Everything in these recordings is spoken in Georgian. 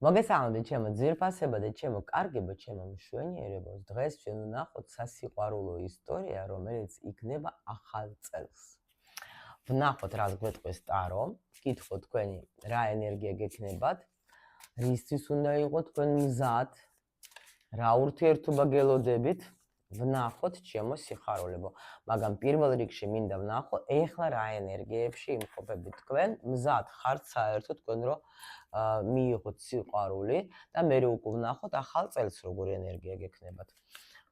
მოგესალმებით ჩემო ძვირფასებო და ჩემო კარგებო, ჩემო მშვენიერებო. დღეს ჩვენ ვნახოთ სასიყვარულო ისტორია, რომელიც იქნება ახალ წელს. ვნახოთ რას გვეტყვის ტარო, ვკითხოთ თქვენი რა ენერგია გექნებათ, რისთვის უნდა იყო თქვენ მზად, რა ურთიერთობა გელოდებით. ვნახოთ ჩემო სიხარულებო, მაგრამ პირველ რიგში მინდა ვნახო ეხლა რა ენერგიებში იმყოფებით თქვენ, მზად ხართ საერთოდ თქვენ რომ მიიღოთ სიყვარული და მე უკვე ვნახოთ ახალ წელს როგორი ენერგია გექნებათ.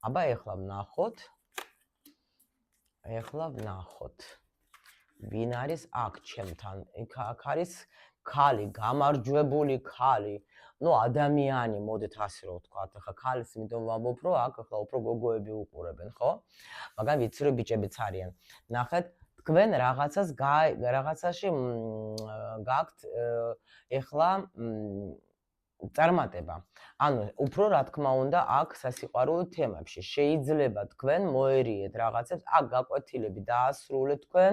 აბა ეხლა ვნახოთ. ვინ არის აქ ჩემთან? აქ არის ქალი, გამარჯვებული ქალი. ნუ ადამიანი, მოდით ასე რომ ვთქვათ, ახლა ქალის იმიტომ ვამბობ, რომ აქ ახლა უფრო გოგოები უყურებენ, ხო? მაგრამ ვიცი რომ ბიჭებიც არიან. ნახეთ, თქვენ რაღაცაში გაქვთ ეხლა წარმატება. ანუ უფრო რა თქმა უნდა აქ სასიყვარულო თემებში შეიძლება თქვენ მოერიეთ რაღაცებს, აქ გაკვეთილები დაასრულეთ თქვენ,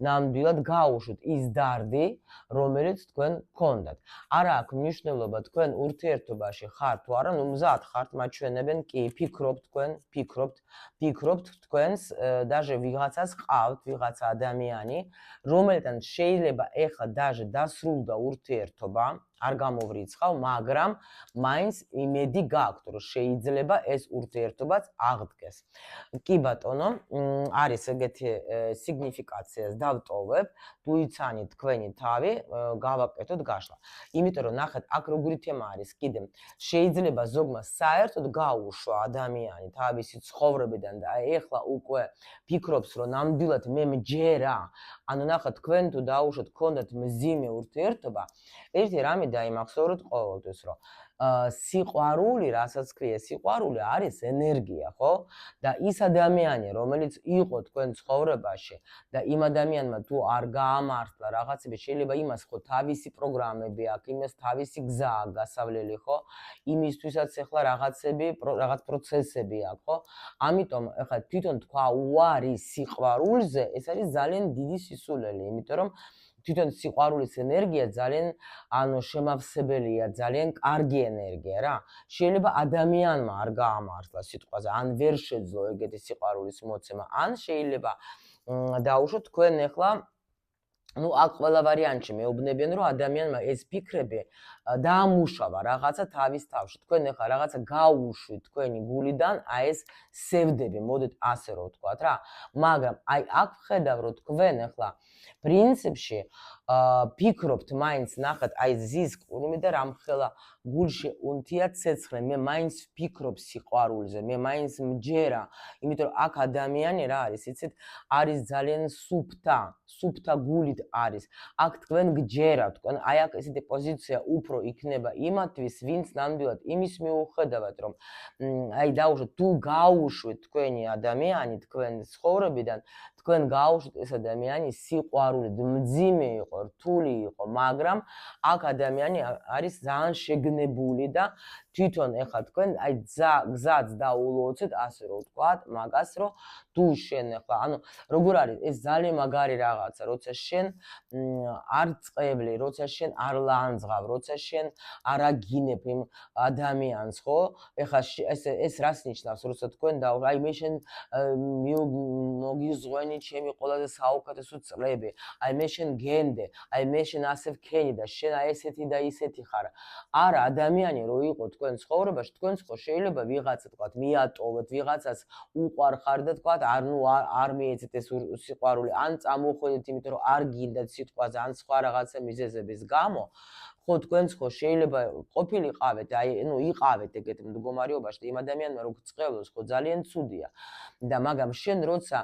ნამდვილად გაუშვით ის დარდი, რომელიც თქვენ გქონდათ. არა აქვს მნიშვნელობა თქვენ ურთიერთობაში ხართ თუ არა, ნუ მზად ხართ, მაჩვენებენ კი, ფიქრობთ თქვენს, даже ვიღაცას ყავთ, ვიღაცა ადამიანი, რომელთან შეიძლება ეხლა даже დასრულდა ურთიერთობა, არ გამოვრიცხავ, მაგრამ მაინც იმედი გაქვთ, რომ შეიძლება ეს ურთიერთობაც აღდგეს. კი ბატონო, არის ეგეთი სიგნიფიკაციას დავტოვებ, თუ იცანით თქვენი თავი, გავაკეთოთ გაშლა. იმიტომ რომ ნახეთ, აქ როგორი თემა არის კიდე. შეიძლება ზოგმა საერთოდ გაუშვა ადამიანი თავისი ცხოვრებიდან და ეხლა უკვე ფიქრობს, რომ ნამდვილად მე მჯერა. ანუ ნახეთ, თქვენ თუ დაუშვათ, გქონდათ მძიმე ურთიერთობა, ერთი რამე დაიმახსოვროთ ყოველთვის, რომ სიყვარული, რასაც ქვია, სიყვარული არის ენერგია, ხო? და ის ადამიანი, რომელიც იყო თქვენ ცხოვრებაში და იმ ადამიანმა თუ არ გაამართლა რაღაცები, შეიძლება იმას ხო თავისი პროგრამები აქვს, იმას თავისი გზა აქვს გასავლელი, ხო? იმისთვისაც ახლა რაღაც პროცესები აქვს, ხო? ამიტომ ახლა თვითონ თქვა უარი სიყვარულზე, ეს არის ძალიან დიდი სისულელი, იმიტომ რომ თვითონ სიყვარულის ენერგია ძალიან შემავსებელია, ძალიან კარგი ენერგია რა. შეიძლება ადამიანმა არ გაამართლა სიტყვაზე, ან ვერ შეძლო ეგეთი სიყვარულის მოცემა, ან შეიძლება დაუშვოთ თქვენ ახლა ნუ აქ ყველა ვარიანტში მეუბნებიან, რომ ადამიანმა ეს ფიქრები დაამუშავა რაღაცა თავის თავში. თქვენ ახლა რაღაცა გაუშვით თქვენი გულიდან, აი ეს სევდები, მოდით ასე რომ ვთქვათ რა. მაგრამ აი აქ ვხედავ, რომ თქვენ ახლა პრინციპში ფიქრობთ მაინც, ნახეთ, აი ზის კურმი და რამხელა გულში უნთია ცეცხლი, მე მაინც ვფიქრობ სიყვარულზე, მე მაინც მჯერა, იმიტომ რომ აქ ადამიანი რა არის, იცით, არის ძალიან სუფთა გულით არის. აქ თქვენ გჯერავთ, თქვენ აი აქ ესეთი პოზიცია უფრო იქნება იმათვის, ვინც ნამდვილად იმის მიუხედავად, რომ აი დაუშვით, თუ გაუშვით თქვენი ადამიანი თქვენ ცხოვრებიდან, თქვენ გაუშვით ეს ადამიანი სიყვარულით, მძიმე იყო, რთული იყო, მაგრამ აქ ადამიანი არის ძალიან შეგნებული და თვითონ ეხლა თქვენ აი გზაც დაულოცეთ, ასე რომ ვთქვათ, მაგას რომ თუ შენ ეხლა, ანუ როგორ არის, ეს ძალიან მაგარი რაღაცა, როცა შენ არ წყევლი, როცა შენ არ ლანძღავ, როცა შენ არ აგინებ იმ ადამიანს, ხო? ეხლა ეს რას ნიშნავს, როცა თქვენ აი მე შენ მოგიზღვენი ჩემი ყველაზე საუკეთესო წლები, აი მე შენ გენდე, აი მე შენ ასე ვქენი და შენ აი ესეთი და ისეთი ხარ. არა, ადამიანი რო იყო თქვენ ცხოვრებაში, თქვენც ხო შეიძლება ვიღაცა თქვათ მიატოვოთ, ვიღაცას უყვარხარ და თქვათ არ მიეცეთ ეს სიყვარული, ან წამოხვედით, იმიტომ რომ არ გინდათ სიტყვაზე, ან სხვა რაღაცა მიზეზების გამო, ხო თქვენც ხო შეიძლება ყოფილიყავეთ, აი იყავეთ ეგეთ მდგომარეობაში და იმ ადამიანმა რო გწყევლოს, ხო ძალიან ცუდია. და მაგრამ შენ როცა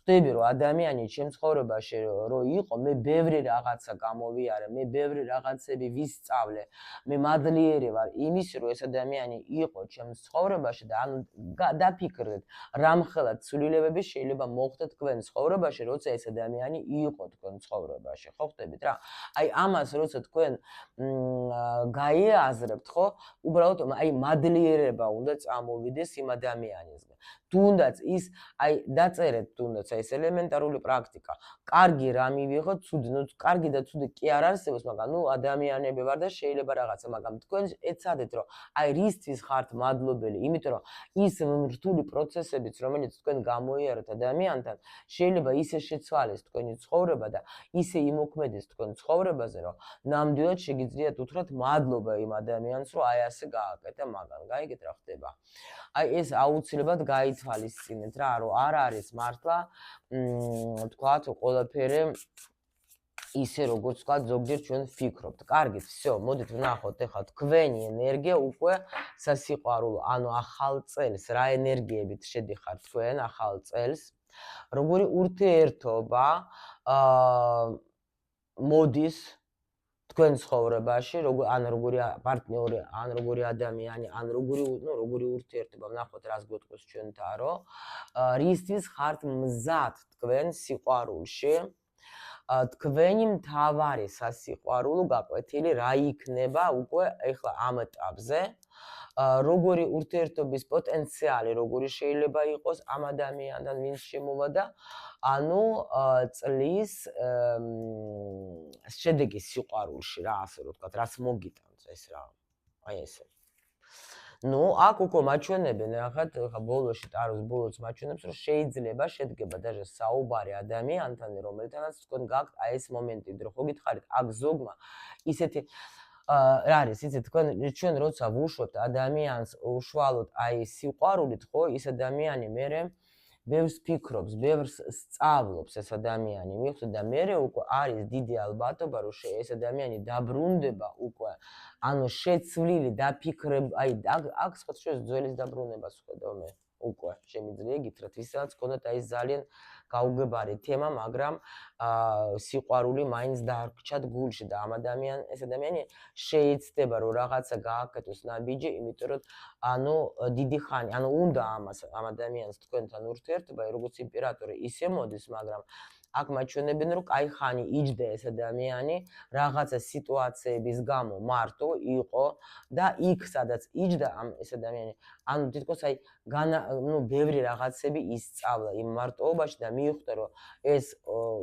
ხვდები რომ ადამიანი ჩემ ცხოვრებაში რო იყო, მე ბევრი რაღაცა გამოვიარე, მე ბევრი რაღაცები ვისწავლე, მე მადლიერი ვარ იმის რომ ეს ადამიანი იყო ჩემ ცხოვრებაში და ანუ დაფიქრდეთ რამხელა ცვლილებები შეიძლება მოხდეთ თქვენ ცხოვრებაში, როცა ეს ადამიანი იყო თქვენ ცხოვრებაში, ხო ხვდებით რა? აი ამას როცა თქვენ გაიაზრებთ, ხო? უბრალოდ აი მადლიერება უნდა წამოვიდეს იმ ადამიანისგან. თუნდაც ის აი დაწერეთ თუნდაც ეს ელემენტარული პრაქტიკა. კარგი რა მივიღოთ, ცუდი, ნუ კარგი და ცუდი კი არ არსებობს, მაგრამ ნუ ადამიანები ვარ და შეიძლება რაღაცა, მაგრამ თქვენ ეცადეთ რომ აი რისთვის ხართ მადლობელი, იმიტომ რომ ის რთული პროცესებიც, რომელიც თქვენ გამოიარეთ ადამიანთან, შეიძლება ისე შეცვალეს თქვენი ცხოვრება და ისე იმოქმედეს თქვენ ცხოვრებაზე, რომ ნამდვილად შეგიძლიათ უთხრათ მადლობა იმ ადამიანს, რომ აი ასე გააკეთა მაგან. გაიგეთ რა ხდება? აი ეს აუცილებლად გაითვალისწინეთ რა, რომ არ არის მართლა თქვათ ყველაფერი ისე როგორც ვთქვათ, ზოგჯერ ჩვენ ვფიქრობთ. კარგით, всё, მოდით ვნახოთ ახლა თქვენი ენერგია უკვე სასიყვარულო, ანუ ახალ წელს, რა ენერგიებით შედიხართ თქვენ ახალ წელს, როგორი ურთიერთობა მოდის თქვენ ცხოვრებაში, ან როგორი პარტნიორი, ან როგორი ადამიანი, ან როგორი ურთიერთობა, ვნახოთ რას გვეტყვის ჩვენთან, რომ რისთვის ხართ მზად თქვენ სიყვარულში, თქვენი მთავარი სასიყვარულო გაკვეთილი რა იქნება უკვე ეხლა ამ ეტაპზე, როგორი ურთიერთობის პოტენციალი, როგორი შეიძლება იყოს ამ ადამიანთან, ვინც შემოვა და ანუ წლის შედეგი სიყვარულში რა, ასე რომ ვთქვათ, რაც მოგიტანს ეს რა. აი ესე. ნუ აქ უკვე მაჩვენებენ რაღაცა ხა ბოლოში ტაროს ბოლოს მაჩვენებს რომ შეიძლება შედგება даже საუბარი ადამიანთან რომელთანაც თქვენ გაქვთ აი ეს მომენტი რომ ხო გითხარით აქ ზოგმა ისეთი რა არის იცით თქვენ ჩვენ როცა ვუშვებთ ადამიანს უშუალოდ აი სიყვარულით ხო ის ადამიანი მერე ბევრს ფიქრობს, ბევრს სწავლობს ეს ადამიანი, მიხვდეთ და მერე უკვე არის დიდი ალბათობა რომ ეს ადამიანი დაბრუნდება უკვე ანუ შეცვლილი დაფიქრება, აი აქ სხვა შეიძლება ძველის დაბრუნებას ვხედავ მე უკვე შემიძლია გითხრათ ვისაც გქონდათ აი ძალიან გაუგებარი თემა, მაგრამ სიყვარული მაინც დარჩათ გულში და ამ ეს ადამიანი შეიცდება რომ რაღაცა გააკეთოს ნაბიჯი, იმიტომ რომ ანუ დიდი ხანი, ანუ უნდა ამ ადამიანს თქვენთან ურთიერთობა, როგორც იმპერატორი ისე მოდის, მაგრამ აქ მაჩვენებენ რომ კაი ხანი იჯდა ეს ადამიანი რაღაცა სიტუაციების გამო მარტო იყო და იქ სადაც იჯდა ეს ადამიანი ანუ თითქოს აი ნუ ბევრი რაღაცები ისწავლა იმ მარტოობაში და მიხვდა რომ ეს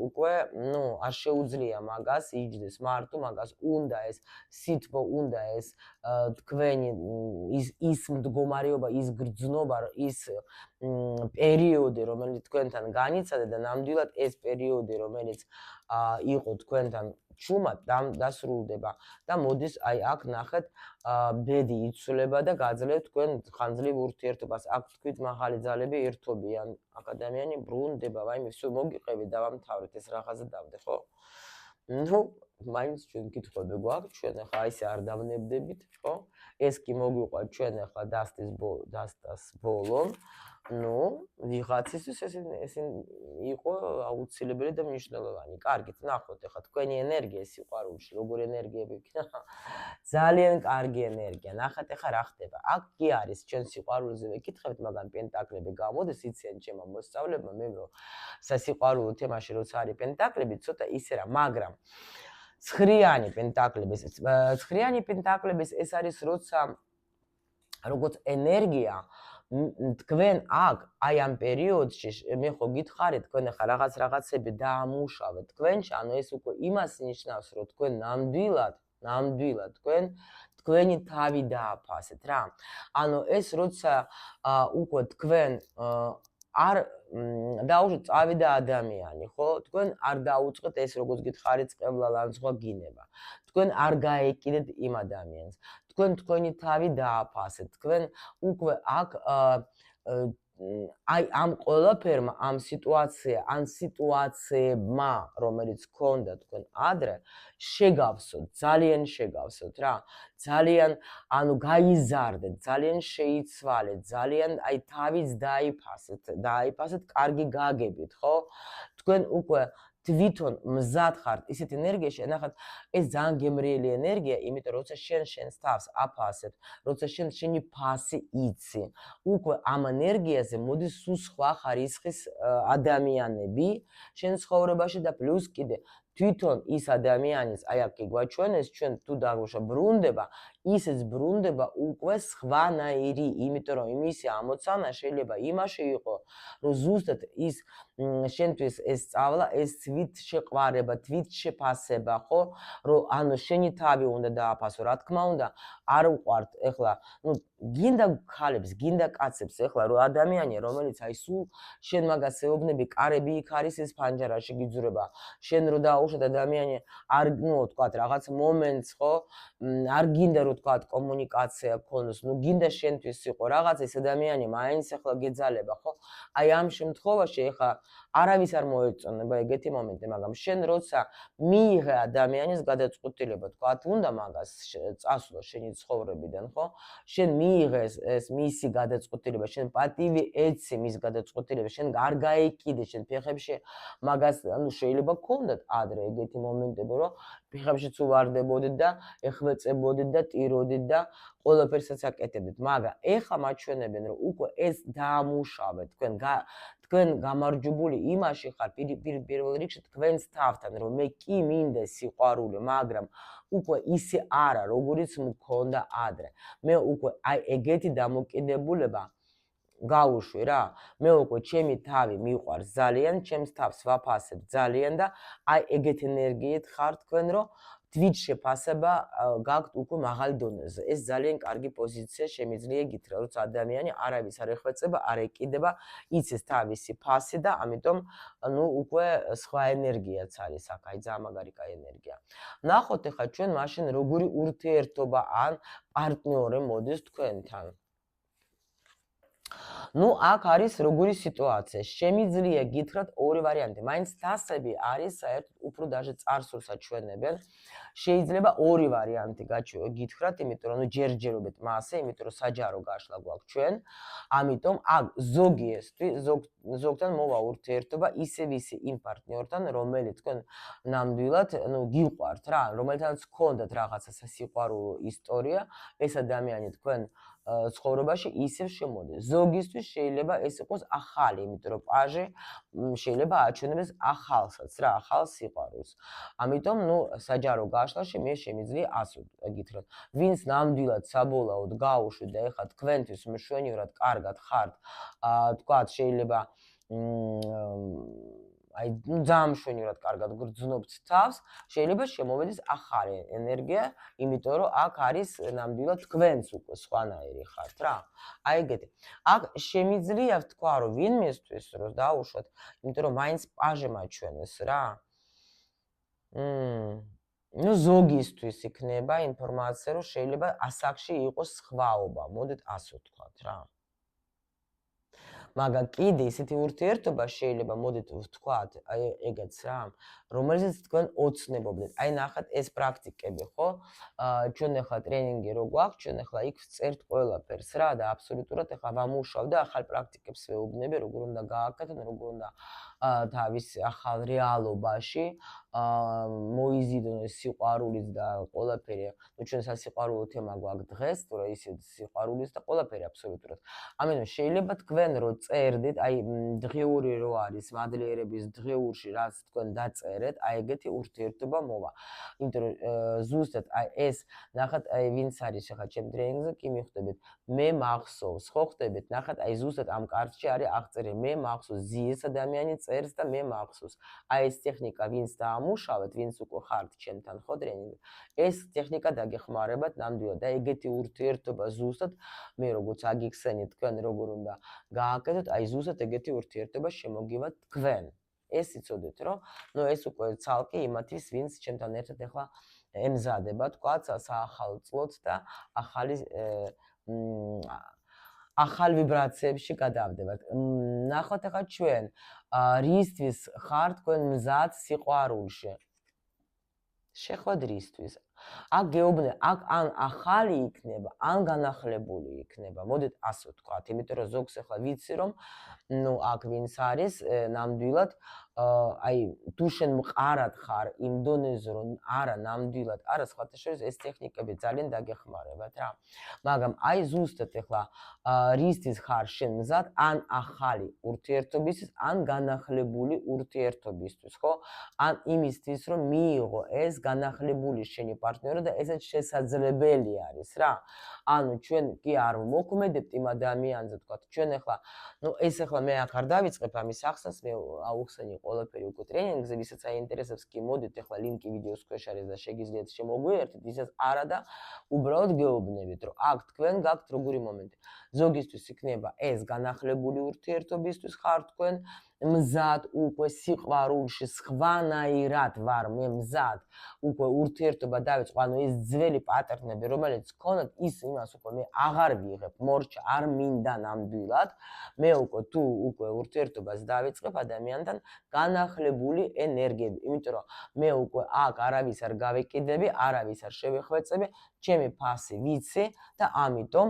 უკვე ნუ არ შეუძლია მაგას იჯდეს მარტო მაგას უნდა ეს სითბო უნდა ეს თქვენი ის მდგომარეობა ის გრძნობა ის პერიოდი რომელიც თქვენთან განიცადა და ნამდვილად ეს პერიოდი რომელიც იყო თქვენთან ჩუმად დასრულდება და მოდის აი აქ ნახეთ ბედი იცვლება და გაძლევთ თქვენ ხანძლივ ურთიერთობას აქ თქვით მაღალი ძალები ერთობიან აქ ადამიანი ბრუნდება ვაიმე всё მოგიყევით დავამთავრეთ ეს რაღაცა დავდე ხო ნუ მაინც ჩვენ კითხვები გვაქვს ჩვენ ახლა ისე არ დავნებდებით ხო ეს კი მოგვიყვა ჩვენ ახლა დასტას ბოლო ნუ ვიღაცისთვის ეს იყო აუცილებელი და მნიშვნელოვანი. კარგით, ნახოთ ახლა თქვენი ენერგია სიყვარულში, როგორი ენერგიები იქნება. ძალიან კარგი ენერგია. ნახეთ ახლა რა ხდება. აქ კი არის ჩვენ სიყვარულზე ვეკითხებთ, მაგრამ პენტაკლები გამოდის, იციან ჩემო მოსწავლეებმა, მე რომ სასიყვარულო თემაში როცა არის პენტაკლები, ცოტა ისე რა, მაგრამ ცხრიანი პენტაკლების ეს არის როცა როგორც ენერგია თქვენ აქ აი ამ პერიოდში მე ხო გითხარით თქვენ ახლა რაღაცები დაამუშავეთ თქვენში ანუ ეს უკვე იმას ნიშნავს რომ თქვენ ნამდვილად თქვენი თავი დააფასეთ რა ანუ ეს როცა უკვე თქვენ არ დაუშვით წავიდა ადამიანი ხო თქვენ არ დაუწყეთ ეს როგორც გითხარით წყებლა ან სხვა გინება თქვენ არ გაეკიდეთ იმ ადამიანს თქვენი თავი დააფასეთ თქვენ უკვე აქ აი ამ ყველაფერმა ამ სიტუაციებმა რომელიც ქონდა თქვენ ადრე შეგავსოთ ძალიან შეგავსოთ რა ძალიან ანუ გაიზარდეთ ძალიან შეიცვალეთ ძალიან აი თავის დაიფასეთ კარგი გაგებით ხო თქვენ უკვე თვითონ მზად ხართ ისეთ ენერგიაში, ნახეთ, ეს ძალიან გემრიელი ენერგია, იმიტომ რომ როცა შენს თავს აფასებ, როცა შენი ფასი იცი, უკვე ამ ენერგიაზე მოდის სულ სხვა ხარისხის ადამიანები შენ ცხოვრებაში და პლუს კიდე თვითონ ის ადამიანის აი აქ გვაჩვენეს ჩვენ თუ დაგვაშა ბრუნდება, ისიც ბრუნდება უკვე სხვანაირი, იმიტომ რომ იმისი ამოცანა შეიძლება იმაში იყო, რომ ზუსტად ის შენთვის ეს სწავლა, ეს თვით შეყვარება, თვით შეფასება, ხო? რომ ანუ შენი თავი უნდა დააფასო, რა თქმა უნდა, არ უყვართ ეხლა, ну, გინდა ხალებს, გინდა კაცებს ეხლა რომ ადამიანია, რომელიც აი სულ შენ მაგას ეუბნები, კარები იქ არის ეს ფანჯარაში გიძურება. შენ რო დაუშვათ ადამიანი არ, ну, ვთქვათ, რაღაც მომენტს, ხო? არ გინდა რომ ვთქვათ კომუნიკაცია გქონდეს, ну, გინდა შენთვის იყო რაღაც ეს ადამიანი მაინც ეხლა გეძალება, ხო? აი ამ შემთხვევაში ეხლა არავის არ მოეწონება ეგეთი მომენტი, მაგრამ შენ როცა მიიღე ადამიანის გადაწყვეტილება, ვთქვათ, უნდა მაგას წასვლა შენი ცხოვრებიდან, ხო? შენ მიიღე ეს მისი გადაწყვეტილება, შენ პატივი ეცი მის გადაწყვეტილებას, შენ არ გაეკიდე შენ ფეხებში მაგას, ანუ შეიძლება გქონდეთ ადრე ეგეთი მომენტები, რომ ფეხებშიც უვარდებოდით და ეხვეწებოდით და ტიროდით და ყველაფერსაც აკეთებდით, მაგრამ ეხლა მაჩვენებენ, რომ უკვე ეს დაამუშავეთ, თქვენ გამარჯვებული იმაში ხარ პირველ რიგში თქვენს თავთან, რომ მე კი მინდა სიყვარული, მაგრამ უკვე ისე არა, როგორიც მქონდა ადრე. მე უკვე აი ეგეთი დამოკიდებულება გავუშვი რა. მე უკვე ჩემი თავი მიყვარს ძალიან, ჩემს თავს ვაფასებ ძალიან და აი ეგეთ ენერგიით ხარ თქვენ, რომ თვით შეფასება გაქვთ უკვე მაღალ დონეზე. ეს ძალიან კარგი პოზიცია შემიძლია გითხრა, როცა ადამიანი არავის არ ეხვეწება, არ ეკიდება, იცის თავისი ფასი და ამიტომ ну უკვე სხვა ენერგიაც არის აქ, აი ძალიან მაგარი კაი ენერგია. ნახოთ ახლა ჩვენ მაშინ როგორი ურთიერთობა ან პარტნიორი მოდის თქვენთან. ну აქ არის როგორი სიტუაცია. შემიძლია გითხრათ ორი ვარიანტი. მაინც დასები არის საერთოდ უფრო даже წარსულს აჩვენებენ. შეიძლება ორი ვარიანტი გითხრათ, იმიტომ რომ ჯერჯერობით მასე, იმიტომ რომ საჯარო გაშლა გვაქვს ჩვენ. ამიტომ აქ ზოგთან მოვა ურთიერთობა ისევ იმ პარტნიორთან, რომელიც თქვენ ნამდვილად, ну, გიყვართ რა, რომელთანაც გქონდათ რაღაცა სასიყვარულო ისტორია, ეს ადამიანი თქვენ ცხოვრებაში ისევ შემოდის. ზოგისთვის შეიძლება ეს იყოს ახალი, იმიტომ რომ პაჟი შეიძლება აჩვენებს ახალსაც რა, ახალ სიყვარულს. ამიტომ, ну, საჯარო გაშლაში მე შემიძლია ასე გითხრათ. ვინც ნამდვილად საბოლოოდ გაუშვით და ეხლა თქვენთვის მშვენივრად კარგად ხართ, თქვათ შეიძლება აი ძალიან მშვენივრად კარგად გრძნობთ თავს, შეიძლება შემოვედეს ახალი ენერგია, იმიტომ რომ აქ არის ნამდვილად თქვენც უკვე სხვანაირი ხართ რა. აი ეგეთი. აქ შემიძლია ვთქვა, რომ ვინმესთვის რომ დაუშვათ, იმიტომ რომ მაინც პაჟი მაჩვენეს რა. ну ზოგისთვის იქნება ინფორმაცია, რომ შეიძლება ასაკში იყოს სხვაობა, მოდით ასე ვთქვათ რა. მაგრამ კიდე ისეთი ურთიერთობა შეიძლება მოდით ვთქვათ, აი ეგეც რა, რომელზეც თქვენ ოცნებობდეთ. აი ნახეთ ეს პრაქტიკები, ხო? ჩვენ ახლა ტრენინგი რო გვაქვს, ჩვენ ახლა იქ ვწერთ ყველაფერს რა და აბსოლუტურად ახლა ვამუშავ და ახალ პრაქტიკებს ვეუბნები, როგორ უნდა გააკეთონ, როგორ უნდა თავის ახალ რეალობაში მოიზიდონ სიყვარულიც და ყველაფერი. ну ჩვენ სასიყვარულო თემა გვაქვს დღეს, თუ რა ისე სიყვარულიც და ყველაფერი აბსოლუტურად. ამიტომ შეიძლება თქვენ რო წერდით, აი დღიური რო არის მადლიერების დღეურში, რაც თქვენ დაწერეთ, აი ეგეთი ურთიერთობა მოვა. იმიტომ რომ ზუსტად აი ეს ნახეთ, აი ვინც არის ახლა ჩემ ტრენინგზე, კი მიხვდებით, მე მახსოვს, ხო ხდებით, ნახეთ, აი ზუსტად ამ კარტში არის აღწერილი, მე მახსოვს, ზიეს ადამიანი წერს და მე მახსოვს. აი ეს ტექნიკა ვინც დაამუშავეთ, ვინც უკვე ხართ ჩემთან, ხო ტრენინგზე, ეს ტექნიკა დაგეხმარებათ ნამდვილად და ეგეთი ურთიერთობა ზუსტად მე როგორც აგიხსენით თქვენ როგორ უნდა გააკეთოთ, აი ზუსტად ეგეთი ურთიერთობა შემოგივათ თქვენ. ეს იცოდეთ, რომ ну ეს უკვე ცალკე იმათვის, ვინც ჩემთან ერთად ახლა ემზადება, თქვათ, საახალ წლოთ და ახალ ვიბრაციებში გადავდებათ. ნახოთ ახლა ჩვენ რისთვის ხართ თქვენ მზად სიყვარულში. შეხვედრისთვის. აქ გეუბნე, აქ ან ახალი იქნება, ან განახლებული იქნება. მოდით ასე ვთქვათ, იმიტომ რომ ზოგს ახლა ვიცი რომ აქ ვინც არის, ნამდვილად აი თუ შენ მყარად ხარ იმ დონეზე რომ არა ნამდვილად, არა სხვათა შორის ეს ტექნიკები ძალიან დაგეხმარებათ რა. მაგრამ აი ზუსტად ახლა რისთვის ხარ შენ მზად, ან ახალი ურთიერთობისთვის, ან განახლებული ურთიერთობისთვის, ხო? ან იმისთვის რომ მიიღო ეს განახლებული შენი პარტნიორი და ესეც შესაძლებელი არის რა. ანუ ჩვენ კი არ მოქმედებთ იმ ადამიანზე, თქვათ, ჩვენ ახლა, ეს ახლა მე აქ არ დავიწყებ ამის ახსნას, მე აუხსენი ყველაფერი უკვე ტრენინგზე, ვისაც აინტერესებს, კი მოდით ახლა ლინკი ვიდეოს ქვეშ არის და შეგიძლიათ შემოგვიერთეთ, ისაც არადა უბრალოდ გეუბნებით, რომ აქ თქვენ გაქვთ როგორი მომენტი. ზოგისთვის იქნება ეს განახლებული ურთიერთობისთვის ხარ თქვენ მზად უკვე სიყვარულში, სხვანაირად ვარ მე მზად უკვე ურთიერთობა დავიწყო, ანუ ეს ძველი პატერნები, რომელიც გქონდათ, ის იმას უკვე მე აღარ ვიღებ, მორჩა არ მინდა ნამდვილად, მე თუ უკვე ურთიერთობას დავიწყებ ადამიანთან, განახლებული ენერგიები, იმიტომ რომ მე უკვე აქ არავის არ გავეკიდები, არავის არ შევეხვეწები, ჩემი ფასი ვიცი და ამიტომ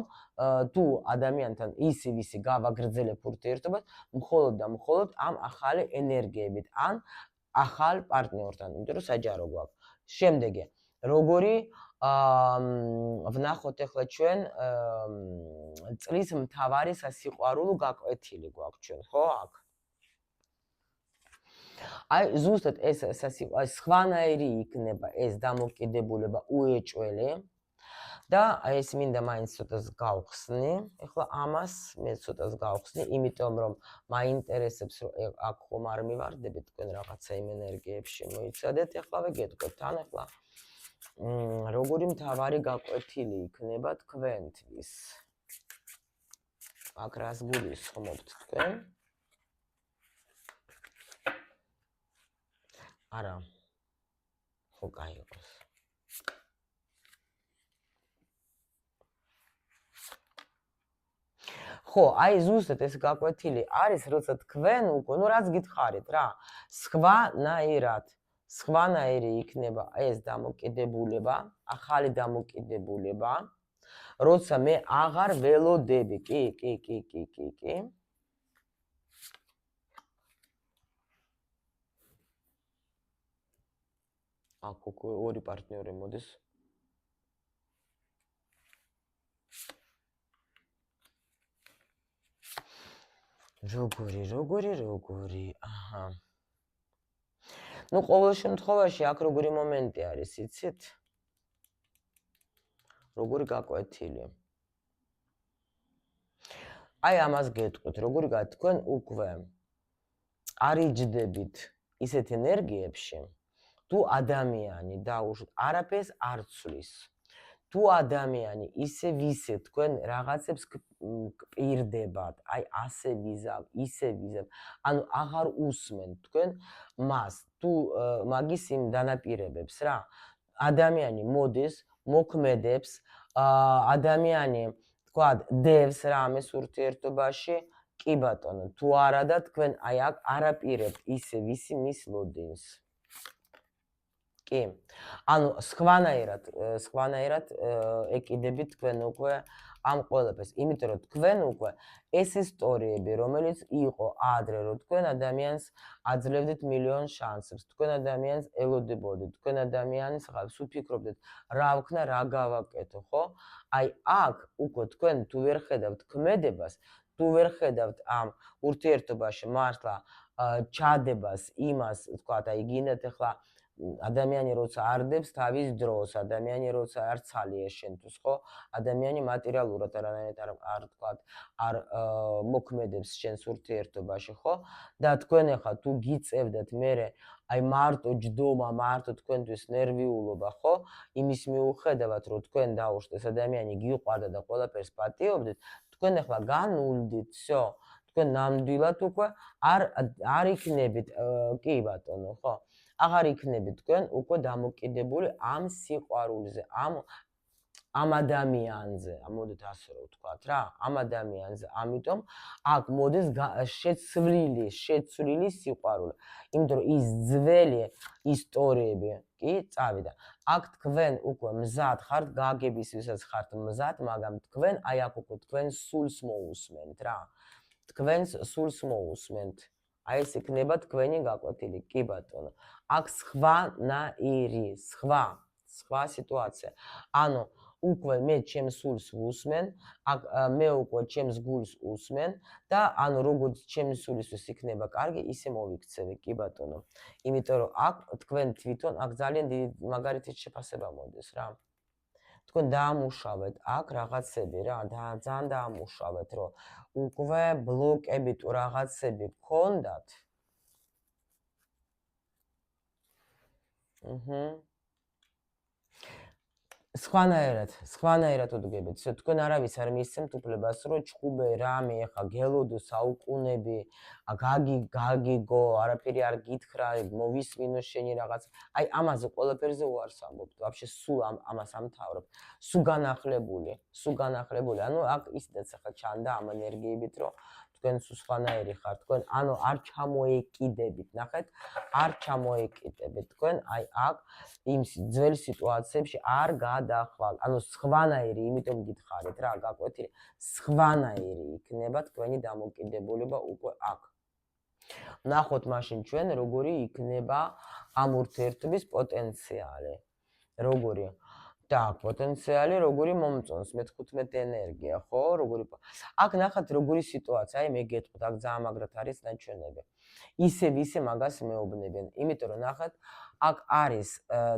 თუ ადამიანთან ისი-ვისი გავაგრძელებ ურთიერთობას, მხოლოდ და მხოლოდ ამ ახალი ენერგიებით, ან ახალ პარტნიორთან, იმიტომ რომ საჯარო გვაქვს. შემდეგი, როგორი ვნახოთ ახლა ჩვენ წლის მთავარი სასიყვარულო გაკვეთილი გვაქვს ჩვენ, ხო აქ? აი ზუსტად ეს სხვანაირი იქნება ეს დამოკიდებულება უეჭველი და ეს მინდა მაინც ცოტას გავხსნი. ეხლა ამას მე ცოტას გავხსნი, იმიტომ რომ მაინტერესებს რომ აქ ხომ არ მივარდებით თქვენ რაღაცა იმ ენერგიებში მოიცადეთ, ეხლავე გეტყვით, თან ეხლა როგორი მთავარი გაკვეთილი იქნება თქვენთვის. აქ რას გულისხმობთ თქვენ? არა. ხო გაიყოს. ხო, აი ზუსტად ეს გაკვეთილი არის, როცა თქვენ უკვე, რაც გითხარით რა, სხვანაირი იქნება ეს დამოკიდებულება, ახალი დამოკიდებულება, როცა მე აღარ ველოდები, კი. აქ უკვე ორი პარტნიორი მოდის. როგორი, აჰა. ყოველ შემთხვევაში აქ როგორი მომენტი არის, იცით? როგორი გაკვეთილი. აი ამას გეტყვით, როგორი თქვენ უკვე არიჯდებით ისეთ ენერგიებში, თუ ადამიანი დაუშვით არაფერს არ ცვლის. თუ ადამიანი ისე ვისე თქვენ რაღაცებს გპირდებათ, აი ასე ვიზავ, ისე ვიზავ, ანუ აღარ უსმენთ თქვენ მას, თუ მაგის იმ დანაპირებებს რა. ადამიანი მოდის, მოქმედებს, ადამიანი თქვათ დევს რამეს ურთიერთობაში, კი ბატონო, თუ არა და თქვენ აი აქ არაპირებთ ისე ვისი მის ლოდინს. კი. ანუ სხვანაირად ეკიდებით თქვენ უკვე ამ ყველაფერს, იმიტომ რომ თქვენ უკვე ეს ისტორიები, რომელიც იყო ადრე, რომ თქვენ ადამიანს აძლევდით მილიონ შანსებს, თქვენ ადამიანს ელოდებოდით, თქვენ ადამიანის ხავს უფიქრობდით, რა ვქნა, რა გავაკეთო, ხო? აი აქ უკვე თქვენ თუ ვერ ხედავთ ქმედებას, თუ ვერ ხედავთ ამ ურთიერთობაში მართლა ჩადებას, იმას, თქვათ, აი გინდათ ახლა ადამიანი როცა არდებს თავის დროს, ადამიანი როცა არ ცალია შენთვის, ხო? ადამიანი მატერიალურად არ თქვათ, არ მოქმედებს შენს ურთიერთობაში, ხო? და თქვენ ახლა თუ გიწევდათ მერე აი მარტო ჯდომა, მარტო თქვენთვის ნერვიულობა, ხო? იმის მიუხედავად, რომ თქვენ დაუშვით ეს ადამიანი გიყვარდა და ყველაფერს პატიობდით, თქვენ ახლა განულდით, всё. თქვენ ნამდვილად უკვე არ იქნებით, კი ბატონო, ხო? აღარ იქნებით თქვენ უკვე დამოკიდებული ამ სიყვარულზე, ამ ადამიანზე, მოდით ასე რომ ვთქვათ რა, ამ ადამიანზე. ამიტომ აქ მოდის შეცვლილი სიყვარული. იმიტომ რომ ის ძველი ისტორიები კი წავიდა. აქ თქვენ უკვე მზად ხართ, გაგებისთვისაც ხართ მზად, მაგრამ თქვენ აი აქ უკვე თქვენ სულს მოусმენთ რა. თქვენს სულს მოусმენთ. აი ეს იქნება თქვენი გაკვეთილი, კი ბატონო. აქ სხვანაირი, სხვა სიტუაცია. ანუ უკვე მე ჩემს სულს ვუსმენ, აქ მე უკვე ჩემს გულს უსმენ და ანუ როგორც ჩემი სულისთვის იქნება კარგი, ისე მოვიქცევი, კი ბატონო. იმიტომ რომ აქ თქვენ თვითონ აქ ძალიან დიდი მაგალითით შეფასება მოდის რა. თქვენ დაამუშავეთ აქ რაღაცები რა, ძალიან დაამუშავეთ, რომ უკვე ბლოკები თუ რაღაცები გქონდათ. სხვანაირად უდგებით. თქვენ არავის არ მისცემთ უფლებას, რომ ჩხუბე რამე ახლა გელოდო საუკუნები, გაგიგო, არაფერი არ გითხრა, მოვისმინო შენი რაღაც. აი ამაზე ყველაფერზე უარს ამბობთ. ვაფშე სულ ამას ამთავრებ. სულ განახლებული. ანუ აქ ისედაც ახლა ჩანდა ამ ენერგიებით, რომ თქვენ სხვანაირი ხართ. თქვენ ანუ არ ჩამოეკიდებით, ნახეთ, არ ჩამოეკიდებით. თქვენ აი აქ იმ ძველ სიტუაციებში არ გადახვალ. ანუ სხვანაირი, იმიტომ გითხარით რა, გაკვეთილი, სხვანაირი იქნება თქვენი დამოკიდებულება უკვე აქ. ნახოთ მაშინ ჩვენ როგორი იქნება ამ ურთიერთობის პოტენციალი. როგორი? Так, პოტენციალი როგორი მომწონს მე-15 ენერგია, ხო? როგორი აქ ნახეთ როგორი სიტუაცია, აი მე გეტყვით, აქ ძალიან მაგრად არის ნაჩვენები. ისე მაგას მეუბნებიან. იმიტომ რომ ნახეთ, აქ არის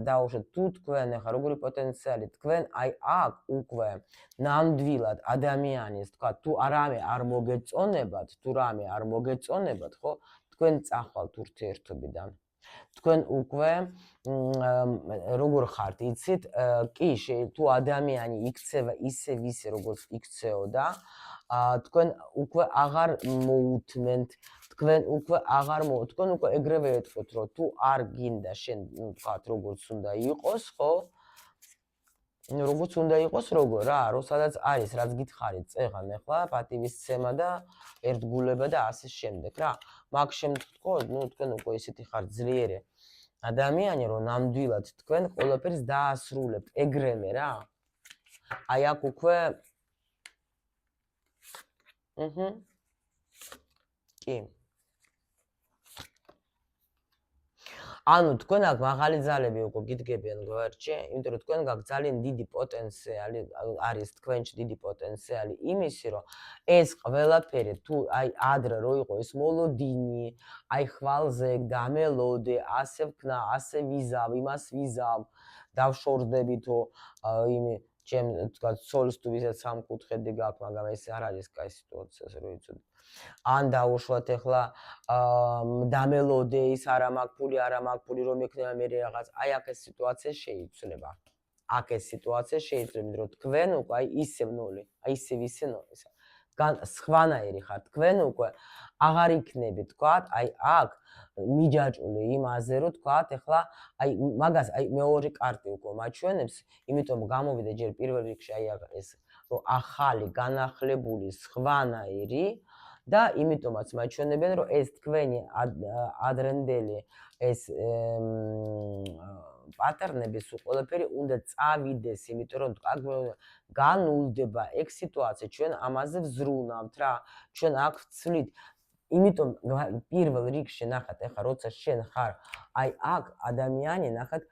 დაუშვათ თუ თქვენ ახლა როგორი პოტენციალი, თქვენ აი აქ უკვე ნამდვილად ადამიანის, თქვა თუ რამე არ მოგეწონებათ, ხო? თქვენ წახვალთ ურთიერთობიდან. თქვენ უკვე როგორ ხართ, იცით? კი, თუ ადამიანი იქცევა ისე როგორც იქცეოდა, თქვენ უკვე აღარ მოუთმენთ, თქვენ უკვე ეგრევე ეტყვით, რომ თუ არ გინდა შენ, ვთქვათ, როგორც უნდა იყოს, ხო? როგორც უნდა იყოს, როგორ რა, სადაც არის, რაც გითხარით წეღან ახლა, პატივისცემა და ერთგულება და ასე შემდეგ რა. მაგ შემთხვევაში, თქვენ უკვე ისეთი ხართ ძლიერი ადამიანი, რომ ნამდვილად თქვენ ყველაფერს დაასრულებთ ეგრევე რა. აი აქ უკვე კი. ანუ თქვენ აქ მაღალი ძალები უკვე გიდგებიან გვერდში, იმიტომ რომ თქვენ გაქვთ ძალიან დიდი პოტენციალი, არის თქვენში დიდი პოტენციალი იმისი, რომ ეს ყველაფერი თუ აი ადრე რო იყო ეს მოლოდინი, აი ხვალზე დამელოდე, ასე ვქნა, ასე ვიზავ, იმას ვიზავ, დავშორდებითო იმი ჩემ თქვა სოლს თუ ვისაც სამკუთხედი გაქვს, მაგრამ ეს არ არის კაი სიტუაცია, ასე რომ იცოდე. ან დაუშვათ ახლა დამელოდე ის არა მაქვს ფული რომ იქნება მე რაღაც აი აქ ეს სიტუაცია შეიცვლება. აქ ეს სიტუაცია შეიძლება რომ თქვენ უკვე აი ისევ ნული, აი ისე ნული. სხვანაირი ხართ, თქვენ უკვე აღარ იქნებით, თქვათ, აი აქ მიჯაჭული იმაზე რომ თქვათ, ახლა აი მაგას აი მეორე კარტი უკვე მაჩვენებს, იმიტომ გამოვიდა ჯერ პირველ რიგში აი ეს რომ ახალი განახლებული სხვანაირი და იმიტომაც მაჩვენებენ რომ ეს თქვენი ადრენდელი ეს პატერნები სულ ყველაფერი უნდა წავიდეს, იმიტომ რომ განულდება ეგ სიტუაცია, ჩვენ ამაზე ვზრუნავთ რა, ჩვენ აქ ვცვლით. იმიტომ პირველ რიგში ნახეთ, ახლა როცა შენ ხარ აი აქ ადამიანი, ნახეთ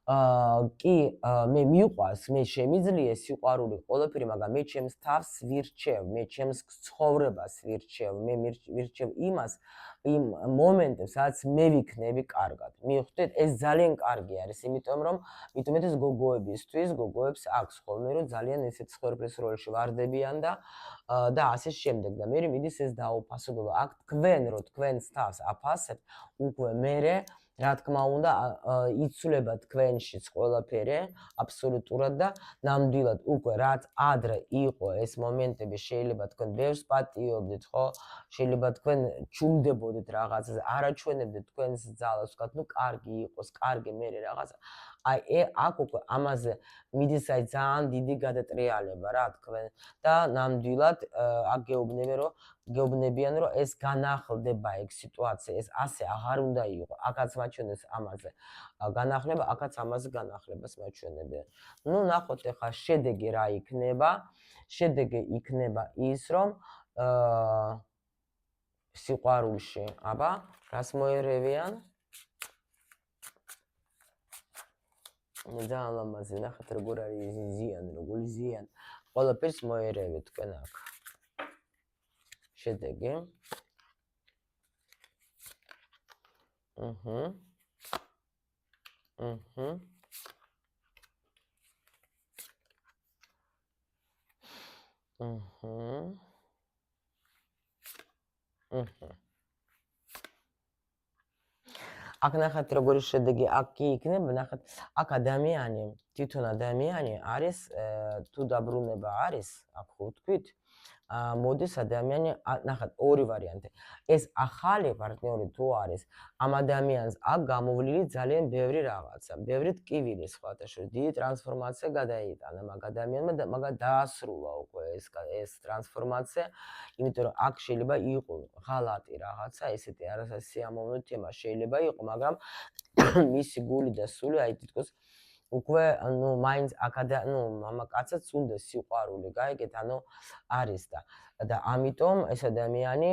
კი, მე მიყვარს, მე შემიძლია სიყვარული ყველაფერი, მაგრამ მე ჩემს თავს ვირჩევ, მე ჩემს ცხოვრებას ვირჩევ, მე ვირჩევ იმას, იმ მომენტებს, სადაც მე ვიქნები კარგად. მიხვდეთ, ეს ძალიან კარგი არის, იმიტომ რომ მithumetes გოგოებისთვის, გოგოებს აქვს ხოლმე რომ ძალიან ესეთ სხერფლის როლში ვარდებიან და ასე შემდეგ და მე მიდის ეს დაუფასებულა. აქ თქვენ რო თქვენს თავს აფასებთ, უკვე მერე რა თქმა უნდა, იცვლება თქვენშიც ყველაფერი აბსოლუტურად და ნამდვილად უკვე რაც ადრე იყო ეს მომენტები, შეიძლება თქვენ ბევრს პატიობდით, ხო? შეიძლება თქვენ ჩუმდებოდით რაღაცაზე, არაჩვენებდით თქვენს ძალას, ვთქვათ, კარგი იყოს, კარგი მერე რაღაცა. აი აქ უკვე ამაზე მიდის აი ძალიან დიდი გადატრიალება რა თქვენ და ნამდვილად აქ გეუბნებიან რომ ეს განახლდება ეგ სიტუაცია, ეს ასე აღარ უნდა იყოს. აქაც მაჩვენებს ამაზე განახლება, აქაც ამაზე განახლებას მაჩვენებია. ნუ ნახოთ ახლა შედეგი რა იქნება. შედეგი იქნება ის რომ სიყვარულში, აბა, რას მოერევიან? ძალიან ლამაზი, ნახეთ როგორ არის ზიანი, როგორი ზიანი. ყველაფერს მოერევით თქვენ აქ. შედეგი. აქ ნახეთ როგორი შედეგი აქ კი იქნება, ნახეთ აქ ადამიანი, თვითონ ადამიანი არის თუ დაბრუნება არის, აქ ხო ვთქვით, მოდის ადამიანი, ნახეთ ორი ვარიანტი. ეს ახალი პარტნიორი თუ არის, ამ ადამიანს აქ გამოვლილი ძალიან ბევრი რაღაცა, ბევრი ტკივილი სხვათა შორის, დიდი ტრანსფორმაცია გადაიტანა მაგ ადამიანმა და მაგა დაასრულა უკვე ეს ტრანსფორმაცია, იმიტომ რომ აქ შეიძლება იყოს ღალატი რაღაცა, ესეთი არასიამოვნო თემა შეიძლება იყოს, მაგრამ მისი გული და სული აი თითქოს უკვე ნუ მაინც მამაკაცაც უნდა სიყვარული, გაიგეთ, არის და ამიტომ ეს ადამიანი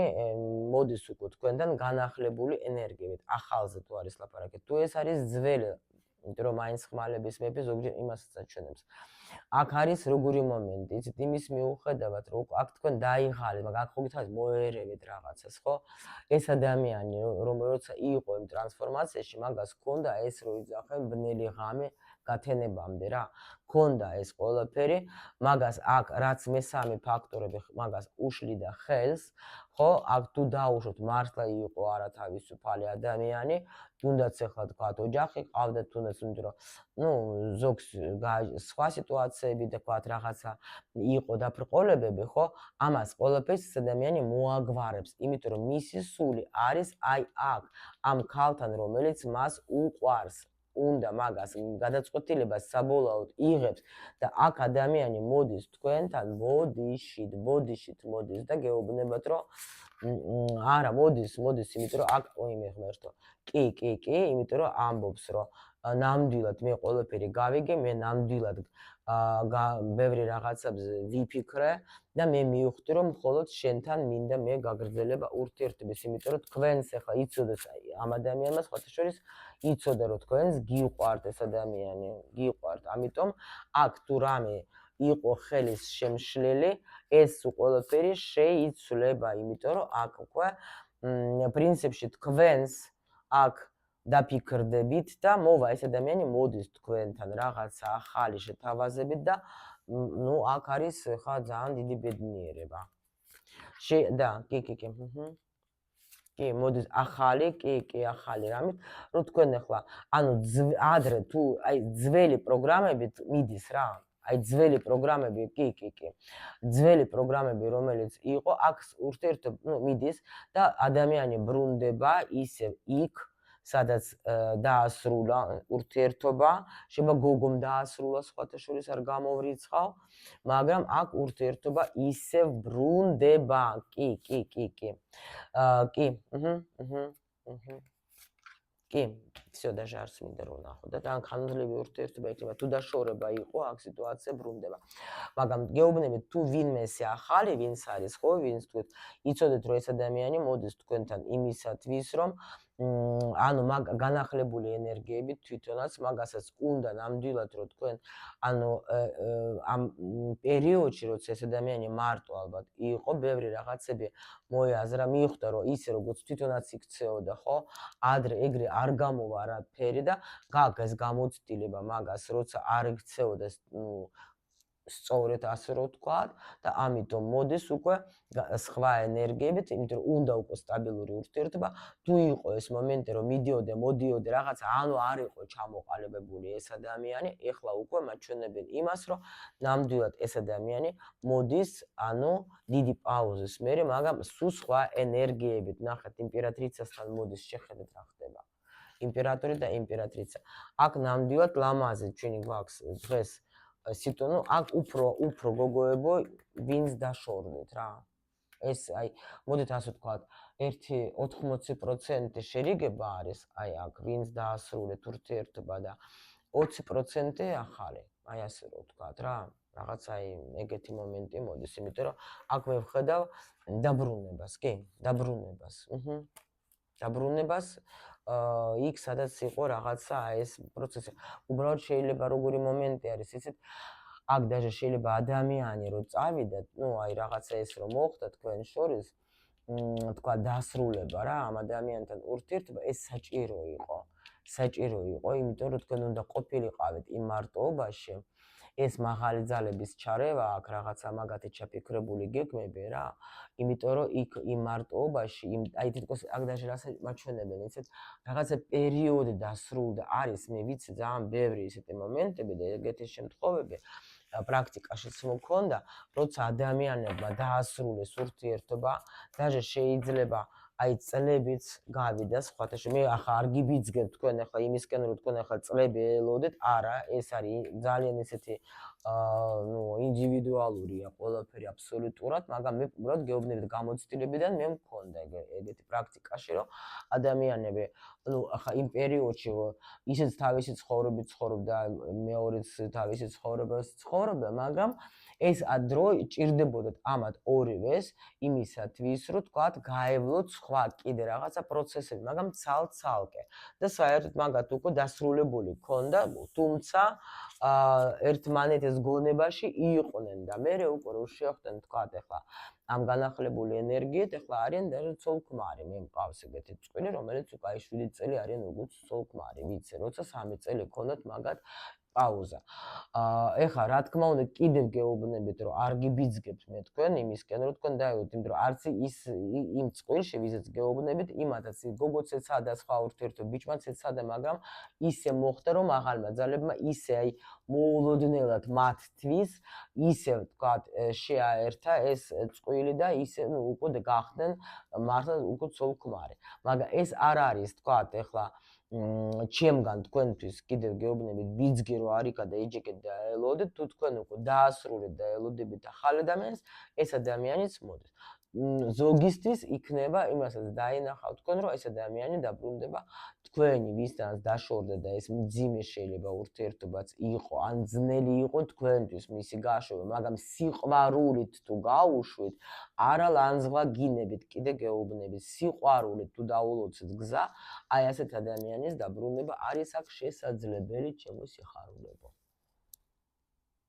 მოდის უკვე თქვენთან განახლებული ენერგიებით, ახალზე თუ არის ლაპარაკი, თუ ეს არის ძველი, იმიტომ რომ მაინც ხმალების მეფე ზოგჯერ იმასაც აჩვენებს. აქ არის როგორი მომენტი, იცით, იმის მიუხედავად, რომ აქ თქვენ დაიღალეთ, მაგრამ აქ ხო გითხარით მოერევით რაღაცას, ხო? ეს ადამიანი, როცა იყო იმ ტრანსფორმაციაში, მაგას ჰქონდა ეს რო იძახენ ბნელი ღამე გათენებამდე რა. ჰქონდა ეს ყველაფერი, მაგას აქ რაც მესამე ფაქტორები მაგას უშლიდა ხელს, ხო? აქ თუ დაუშვოთ მართლა იყო არა თავისუფალი ადამიანი, თუნდაც ახლა თქვათ ოჯახი ყავდა, თუნდაც იმიტომ რომ ზოგს სხვა სიტუაციები და თქვათ რაღაცა იყო დაბრკოლებები, ხო? ამას ყველაფერს ეს ადამიანი მოაგვარებს, იმიტომ რომ მისი სული არის აი აქ, ამ ქალთან, რომელიც მას უყვარს. უნდა მაგას გადაწყვეტილებას საბოლოოდ იღებს და აქ ადამიანი მოდის თქვენთან ბოდიშით მოდის და გეუბნებათ რომ არა მოდის, იმიტომ რომ აქ მე ღმერთო. კი, იმიტომ რომ ამბობს რომ ნამდვილად მე ყველაფერი გავიგე, მე ნამდვილად ბევრი რაღაცებზე ვიფიქრე და მე მივხვდი რომ მხოლოდ შენთან მინდა მე გაგრძელება ურთიერთობის, იმიტომ რომ თქვენს ახლა იცოდეს ამ ადამიანმა სხვათა შორის იცოდა რომ თქვენს გიყვართ ეს ადამიანი, გიყვართ. ამიტომ აქ თუ რამე იყო ხელის შემშლელი, ეს ყველაფერი შეიცვლება, იმიტომ რომ აქ უკვე პრინციპში თქვენს აქ დაფიქრდებით და მოვა ეს ადამიანი მოდის თქვენთან რაღაცა ახალი შეთავაზებით და აქ არის ხა ძალიან დიდი ბედნიერება. და კი. კი, მოდის ახალი, კი, ახალი რამით, რომ თქვენ ახლა, ადრე თუ აი ძველი პროგრამებით მიდის რა, აი ძველი პროგრამები, კი. ძველი პროგრამები, რომელიც იყო, აქ ურთიერთობა მიდის და ადამიანი ბრუნდება ისევ იქ, სადაც დაასრულა ურთიერთობა, შეიძლება გოგომ დაასრულა სხვათა შორის არ გამოვრიცხავ, მაგრამ აქ ურთიერთობა ისევ ბრუნდება, კი. კი, всё даже არც მინდა რომ ნახო და თან ხანძლები ურთიერთობა იქნება, თუ დაშორება იყო, აქ სიტუაცია ბრუნდება. მაგრამ გეუბნებით თუ ვინმესე ახალი, ვინც არის, ხო, ვინც თქვით, იცოდეთ რომ ეს ადამიანი მოდის თქვენთან იმისათვის, რომ მაგ განახლებული ენერგიებით თვითონაც მაგასაც უნდა ნამდვილად რომ თქვენ ამ პერიოდში როცა ეს ადამიანი მარტო ალბათ იყო, ბევრი რაღაცები მოიაზრა, მიხვდა რომ ისე როგორც თვითონაც იქცეოდა, ხო? ადრე ეგრე არ გამოვა არაფერი და გაგას გამოცდილება მაგას როცა არ იქცეოდა სწორედ ასე რომ ვთქვათ და ამიტომ მოდის უკვე სხვა ენერგიებით, იმიტომ რომ უნდა უკვე სტაბილური ურთიერთობა, თუ იყო ეს მომენტი რომ მოდიოდა რაღაცა, არ იყო ჩამოყალიბებული ეს ადამიანი, ეხლა უკვე მაჩვენებენ იმას, რომ ნამდვილად ეს ადამიანი მოდის, დიდი პაუზის მერე, მაგრამ სულ სხვა ენერგიებით, ნახეთ, იმპერატრიცასთან მოდის, შეხედეთ რა ხდება. იმპერატორი და იმპერატრიცა. აქ ნამდვილად ლამაზი ჩვენი გვაქვს დღეს სიტუაცია, აქ უფრო გოგოებო ვინც დაშორდეთ რა. ეს აი მოდით ასე ვთქვათ, 80% შერიგება არის, აი აქ ვინც დაასრულეთ ურთიერთობა და 20% ახალი. აი ასე რომ ვთქვათ რა. რაღაც აი ეგეთი მომენტი მოდის, იმიტომ რომ აქ მე ვხედავ დაბრუნებას, კი, დაბრუნებას. დაბრუნებას იქ სადაც იყო რაღაცა ეს პროცესი. უბრალოდ შეიძლება როგორი მომენტი არის, იცით? აქ даже შეიძლება ადამიანი რო წავიდათ, ну აი რაღაცა ეს რომ მოხდა თქვენ შორის, თქვა დასრულება რა, ამ ადამიანთან ურთიერთობა ეს საჭირო იყო. საჭირო იყო, იმიტომ რომ თქვენ უნდა ყოფილიყავით იმ მარტოობაში. ეს მაღალი ძალების ჩარევა აქ რაღაცა მაგათი ჩაფიქრებული გეგმები რა. იმიტომ რომ იქ იმ მარტოობაში, აი თითქოს აქ даже რასაც მაჩვენებენ, იცით, რაღაცა პერიოდი დასრულდა, არის, მე ვიცი ძალიან ბევრი ისეთი მომენტები და ეგეთი შემთხვევები პრაქტიკაშიც მქონდა, როცა ადამიანებმა დაასრულეს ურთიერთობა, даже შეიძლება აი წლებიც გავიდა სხვათაშორის. მე ახლა არ გიბიძგებ თქვენ ახლა იმისკენ რომ თქვენ ახლა წლები ელოდეთ, არა, ეს არის ძალიან ესეთი ну ინდივიდუალურია ყველაფერი აბსოლუტურად, მაგრამ მე უბრალოდ გეუბნებით გამოცდილებიდან მე მქონდა ეგეთი პრაქტიკაში, რომ ადამიანები ну ახლა იმ პერიოდში ისიც თავისი ცხოვრებით ცხოვრობდა, მეორეც თავისი ცხოვრებას ცხოვრობდა, მაგრამ ეს დრო ჭირდებოდათ ამათ ორივეს იმისათვის, რომ თქვათ გაევლოთ სხვა კიდე რაღაცა პროცესები, მაგრამ ცალ-ცალკე. და საერთოდ მაგათ უკვე დასრულებული ქონდა, თუმცა ერთმანეთის გონებაში იყვნენ და მე უკვე რო შეხვდნენ თქვათ ახლა ამ განახლებული ენერგიით, ახლა არიან და ცოლ-ქმარი, მე მყავს ეგეთი წყვილი, რომელიც უკვე აი 7 წელი არიან როგორც ცოლ-ქმარი, ვიცი, როცა 3 წელი ქონდათ მაგათ პაუზა. ეხლა რა თქმა უნდა კიდევ გეუბნებით რომ არ გიბიძგებთ მე თქვენ იმისკენ რომ თქვენ დაევთ, იმიტომ რომ არც ის იმ წყვილში ვისაც გეუბნებით, იმათაც გოგოც ეცადა სხვა ურთიერთობა, ბიჭმაც ეცადა, მაგრამ ისე მოხდა რომ აღალმა ძალებმა ისე აი მოულოდნელად მათთვის ისე ვთქვათ შეაერთა ეს წყვილი და ისე უკვე გახდნენ მართლა უკვე ცოლ-ქმარი. მაგრამ ეს არ არის ვთქვათ ეხლა ჩემგან თქვენთვის კიდევ გეუბნებით ბიძგი რო არიქა და ეჯეკეთ და ელოდეთ, თუ თქვენ უკვე დაასრულეთ და ელოდებით ახალ ადამიანს, ეს ადამიანიც მოდის. ზოგისთვის იქნება იმასაც დაინახავთ თქვენ, რომ ეს ადამიანი დაბრუნდება თქვენი ვისთანაც დაშორდა და ეს მძიმე შეიძლება ურთიერთობაც იყო, ან ძნელი იყო თქვენთვის მისი გაშვება, მაგრამ სიყვარულით თუ გაუშვით, არა ლანძღვა-გინებით კიდე გეუბნებით, სიყვარულით თუ დაულოცეთ გზა, აი ასეთ ადამიანის დაბრუნება არის აქ შესაძლებელი, ჩემო სიხარულებო.